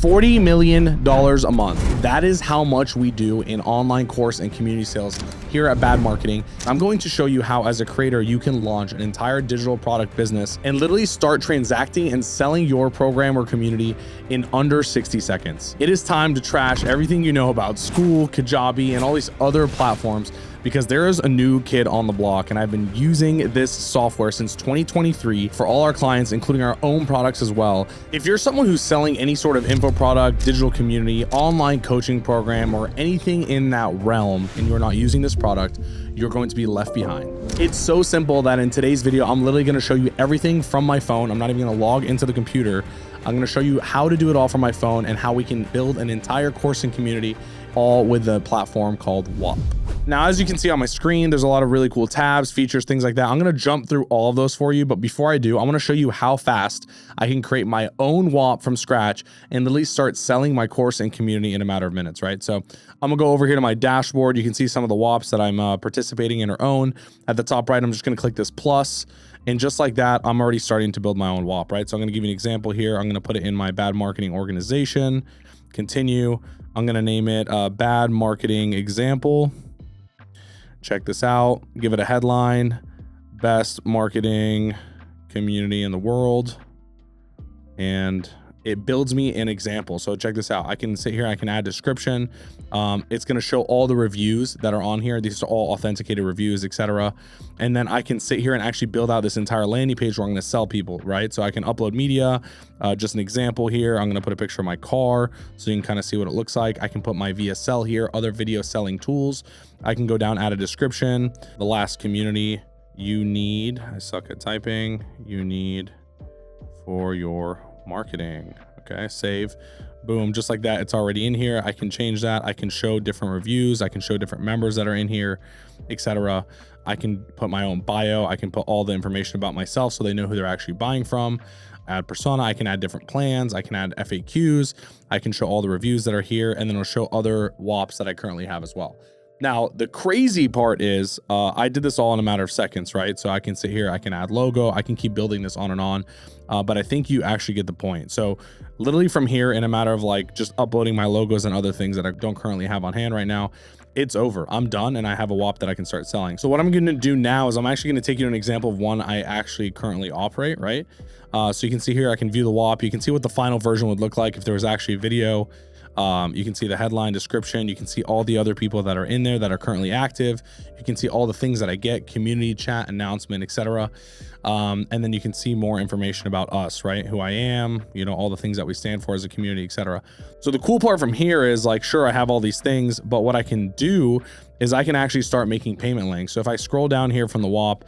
$40 million a month. That is how much we do in online course and community sales here at Bad Marketing. I'm going to show you how, as a creator, you can launch an entire digital product business and literally start transacting and selling your program or community in under 60 seconds. It is time to trash everything you know about school, Kajabi, and all these other platforms, because there is a new kid on the block, and I've been using this software since 2023 for all our clients, including our own products as well. If you're someone who's selling any sort of info product, digital community, online coaching program, or anything in that realm, and you're not using this product, you're going to be left behind. It's so simple that in today's video, I'm literally going to show you everything from my phone. I'm not even going to log into the computer. I'm going to show you how to do it all from my phone and how we can build an entire course and community, all with a platform called Whop. Now, as you can see on my screen, there's a lot of really cool tabs, features, things like that. I'm going to jump through all of those for you. But before I do, I want to show you how fast I can create my own Whop from scratch and literally start selling my course and community in a matter of minutes, right? So I'm gonna go over here to my dashboard. You can see some of the Whops that I'm participating in or own. At the top right, I'm just gonna click this plus. And just like that, I'm already starting to build my own Whop, right? So I'm gonna give you an example here. I'm gonna put it in my Bad Marketing organization, continue. I'm gonna name it Bad Marketing Example. Check this out, give it a headline, best marketing community in the world. And it builds me an example. So check this out. I can sit here, I can add description. It's gonna show all the reviews that are on here. These are all authenticated reviews, etc. And then I can sit here and actually build out this entire landing page where I'm gonna sell people, right? So I can upload media, just an example here. I'm gonna put a picture of my car so you can kind of see what it looks like. I can put my VSL here, other video selling tools. I can go down, add a description. The last community you need, I suck at typing, you need for your marketing. Okay, save, boom, just like that. It's already in here. I can change that. I can show different reviews. I can show different members that are in here, etc. I can put my own bio. I can put all the information about myself so they know who they're actually buying from. Add persona. I can add different plans. I can add FAQs. I can show all the reviews that are here, and then I'll show other Whops that I currently have as well. Now, the crazy part is I did this all in a matter of seconds, right? So I can sit here, I can add logo, I can keep building this on and on, but I think you actually get the point. So literally from here, in a matter of like just uploading my logos and other things that I don't currently have on hand right now, it's over. I'm done, and I have a Whop that I can start selling. So what I'm going to do now is I'm actually going to take you to an example of one I actually currently operate, right? So you can see here, I can view the Whop. You can see what the final version would look like if there was actually a video. You can see the headline, description. You can see all the other people that are in there that are currently active. You can see all the things that I get, community chat, announcement, etc. And then you can see more information about us, right? Who I am, you know, all the things that we stand for as a community, etc. So the cool part from here is like, sure, I have all these things, but what I can do is I can actually start making payment links. So if I scroll down here from the Whop,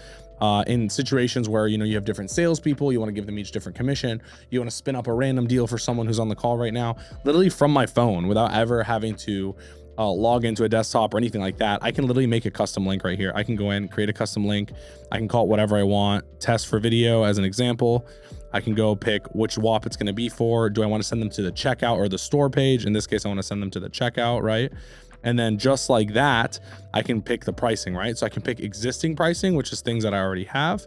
in situations where, you know, you have different salespeople, you want to give them each different commission, you want to spin up a random deal for someone who's on the call right now, literally from my phone without ever having to log into a desktop or anything like that. I can literally make a custom link right here. I can go in, create a custom link. I can call it whatever I want, test for video as an example. I can go pick which Whop it's going to be for. Do I want to send them to the checkout or the store page? In this case, I want to send them to the checkout, right? And then just like that, I can pick the pricing, right? So I can pick existing pricing, which is things that I already have.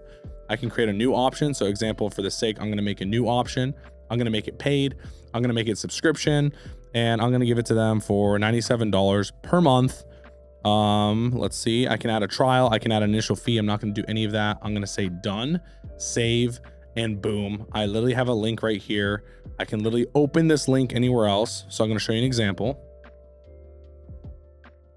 I can create a new option. So example, for the sake, I'm going to make a new option. I'm going to make it paid. I'm going to make it subscription, and I'm going to give it to them for $97 per month. Let's see, I can add a trial. I can add an initial fee. I'm not going to do any of that. I'm going to say done, save, and boom. I literally have a link right here. I can literally open this link anywhere else. So I'm going to show you an example.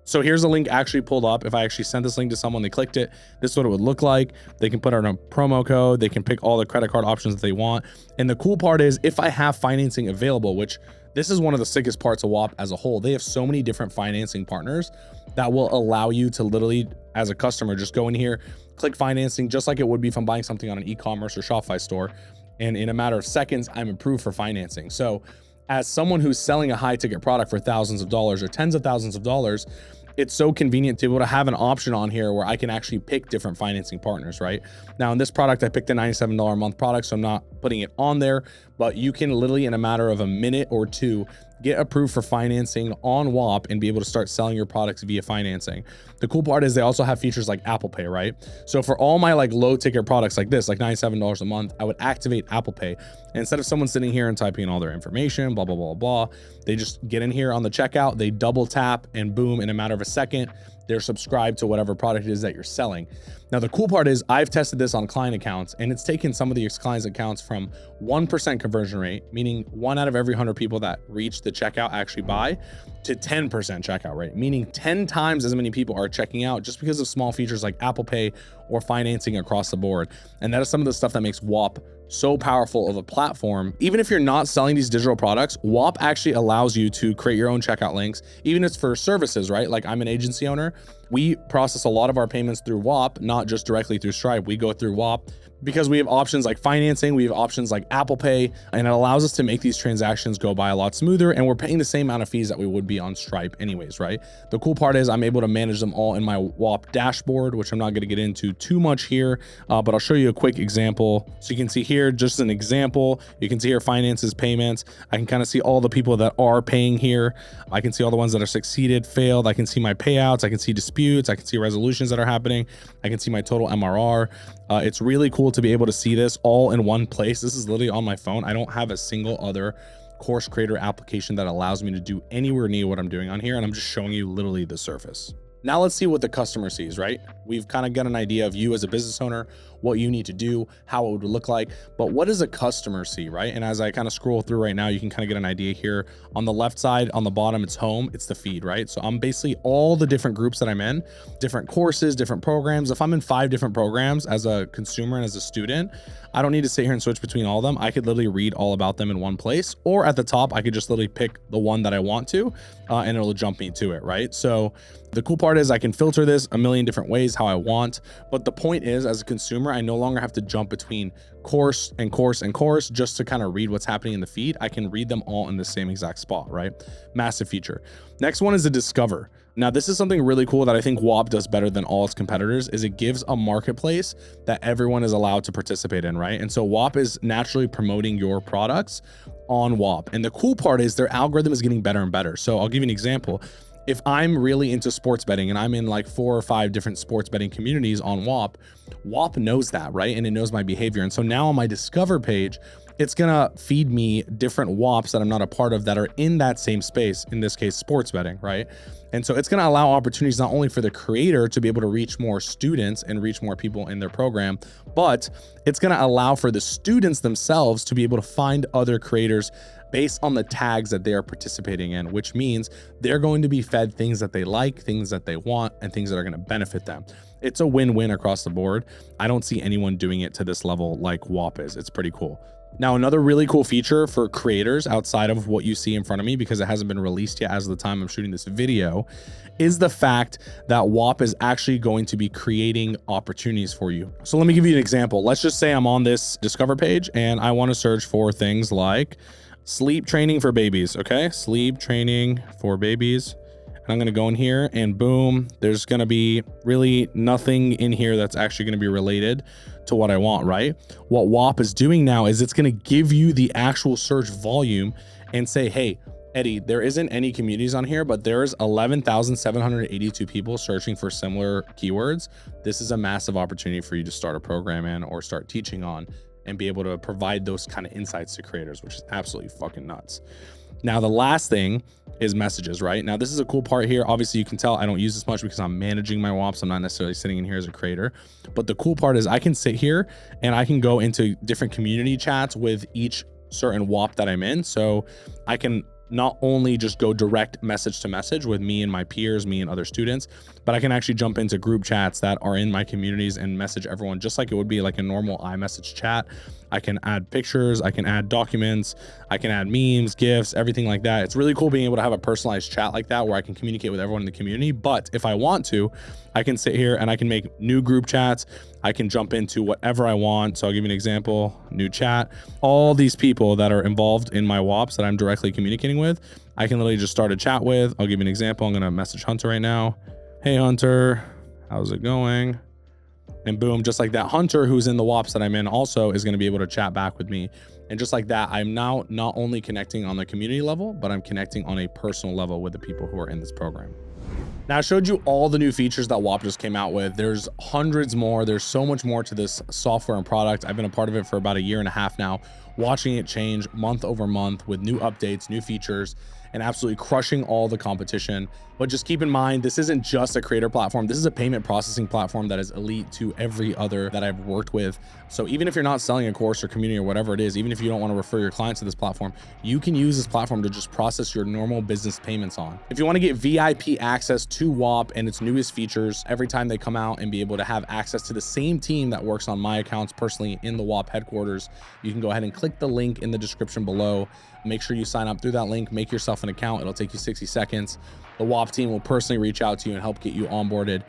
So here's a link actually pulled up. If I actually sent this link to someone, they clicked it, this is what it would look like. They can put in a promo code. They can pick all the credit card options that they want. And the cool part is if I have financing available, which this is one of the sickest parts of Whop as a whole, they have so many different financing partners that will allow you to literally, as a customer, just go in here, click financing, just like it would be if I'm buying something on an e-commerce or Shopify store. And in a matter of seconds, I'm approved for financing. So as someone who's selling a high ticket product for thousands of dollars or tens of thousands of dollars, it's so convenient to be able to have an option on here where I can actually pick different financing partners, right? Now in this product, I picked a $97 a month product, so I'm not putting it on there, but you can literally in a matter of a minute or two, get approved for financing on Whop and be able to start selling your products via financing. The cool part is they also have features like Apple Pay, right? So for all my like low ticket products like this, like $97 a month, I would activate Apple Pay. And instead of someone sitting here and typing in all their information, blah, blah, blah, blah, they just get in here on the checkout, they double tap, and boom, in a matter of a second, they're subscribed to whatever product it is that you're selling. Now, the cool part is I've tested this on client accounts, and it's taken some of these clients' accounts from 1% conversion rate, meaning 1 out of every 100 people that reach the checkout actually buy, to 10% checkout rate, meaning 10 times as many people are checking out just because of small features like Apple Pay or financing across the board. And that is some of the stuff that makes Whop so powerful of a platform. Even if you're not selling these digital products, Whop actually allows you to create your own checkout links, even if it's for services, right? Like I'm an agency owner. We process a lot of our payments through Whop, not just directly through Stripe. We go through Whop because we have options like financing, we have options like Apple Pay, and it allows us to make these transactions go by a lot smoother, and we're paying the same amount of fees that we would be on Stripe anyways, right? The cool part is I'm able to manage them all in my Whop dashboard, which I'm not gonna get into too much here, but I'll show you a quick example. So you can see here, just an example, you can see here finances, payments. I can kind of see all the people that are paying here. I can see all the ones that are succeeded, failed. I can see my payouts, I can see disputes, I can see resolutions that are happening. I can see my total MRR. It's really cool to be able to see this all in one place. This is literally on my phone. I don't have a single other course creator application that allows me to do anywhere near what I'm doing on here. And I'm just showing you literally the surface. Now let's see what the customer sees, right? We've kind of got an idea of you as a business owner, what you need to do, how it would look like, but what does a customer see, right? And as I kind of scroll through right now, you can kind of get an idea here. On the left side, on the bottom, it's home, it's the feed, right? So I'm basically all the different groups that I'm in, different courses, different programs. If I'm in 5 different programs as a consumer and as a student, I don't need to sit here and switch between all of them. I could literally read all about them in one place, or at the top, I could just literally pick the one that I want to, and it'll jump me to it, right? So the cool part is I can filter this a million different ways how I want. But the point is, as a consumer, I no longer have to jump between course and course and course just to kind of read what's happening in the feed. I can read them all in the same exact spot, right? Massive feature. Next one is the Discover. Now, this is something really cool that I think Whop does better than all its competitors, is it gives a marketplace that everyone is allowed to participate in, right? And so Whop is naturally promoting your products on Whop. And the cool part is their algorithm is getting better and better. So I'll give you an example. If I'm really into sports betting and I'm in like 4 or 5 different sports betting communities on Whop, Whop knows that, right? And it knows my behavior. And so now on my Discover page, it's gonna feed me different Whops that I'm not a part of that are in that same space, in this case, sports betting, right? And so it's gonna allow opportunities not only for the creator to be able to reach more students and reach more people in their program, but it's gonna allow for the students themselves to be able to find other creators based on the tags that they are participating in, which means they're going to be fed things that they like, things that they want, and things that are going to benefit them. It's a win-win across the board. I don't see anyone doing it to this level like Whop is. It's pretty cool. Now, another really cool feature for creators outside of what you see in front of me, because it hasn't been released yet as of the time I'm shooting this video, is the fact that Whop is actually going to be creating opportunities for you. So let me give you an example. Let's just say I'm on this Discover page and I want to search for things like sleep training for babies. Okay, sleep training for babies. And I'm going to go in here and boom, there's going to be really nothing in here that's actually going to be related to what I want, right? What Whop is doing now is it's going to give you the actual search volume and say, hey, Eddie, there isn't any communities on here, but there's 11,782 people searching for similar keywords. This is a massive opportunity for you to start a program in or start teaching on and be able to provide those kind of insights to creators, which is absolutely fucking nuts. Now, the last thing is messages, right? Now, this is a cool part here. Obviously, you can tell I don't use this much because I'm managing my Whops. I'm not necessarily sitting in here as a creator. But the cool part is I can sit here and I can go into different community chats with each certain Whop that I'm in. So I can not only just go direct message to message with me and my peers, me and other students, but I can actually jump into group chats that are in my communities and message everyone just like it would be like a normal iMessage chat. I can add pictures, I can add documents, I can add memes, GIFs, everything like that. It's really cool being able to have a personalized chat like that where I can communicate with everyone in the community. But if I want to, I can sit here and I can make new group chats. I can jump into whatever I want. So I'll give you an example, new chat. All these people that are involved in my Whops that I'm directly communicating with, I can literally just start a chat with. I'll give you an example. I'm gonna message Hunter right now. Hey Hunter, how's it going? And boom, just like that, Hunter, who's in the Whops that I'm in, also is going to be able to chat back with me. And just like that, I'm now not only connecting on the community level, but I'm connecting on a personal level with the people who are in this program. Now, I showed you all the new features that Whop just came out with. There's hundreds more. There's so much more to this software and product. I've been a part of it for about 1.5 years now, watching it change month over month with new updates, new features, and absolutely crushing all the competition. But just keep in mind, this isn't just a creator platform. This is a payment processing platform that is elite to every other that I've worked with. So even if you're not selling a course or community or whatever it is, even if you don't want to refer your clients to this platform, you can use this platform to just process your normal business payments on. If you want to get VIP access to Whop and its newest features every time they come out and be able to have access to the same team that works on my accounts personally in the Whop headquarters, you can go ahead and click the link in the description below. Make sure you sign up through that link, make yourself an account. It'll take you 60 seconds. The Whop team will personally reach out to you and help get you onboarded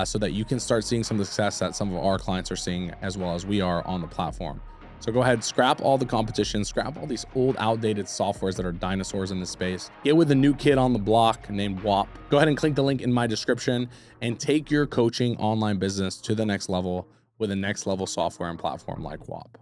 so that you can start seeing some of the success that some of our clients are seeing as well as we are on the platform. So go ahead, scrap all the competition, scrap all these old outdated softwares that are dinosaurs in this space. Get with a new kid on the block named Whop. Go ahead and click the link in my description and take your coaching online business to the next level with a next level software and platform like Whop.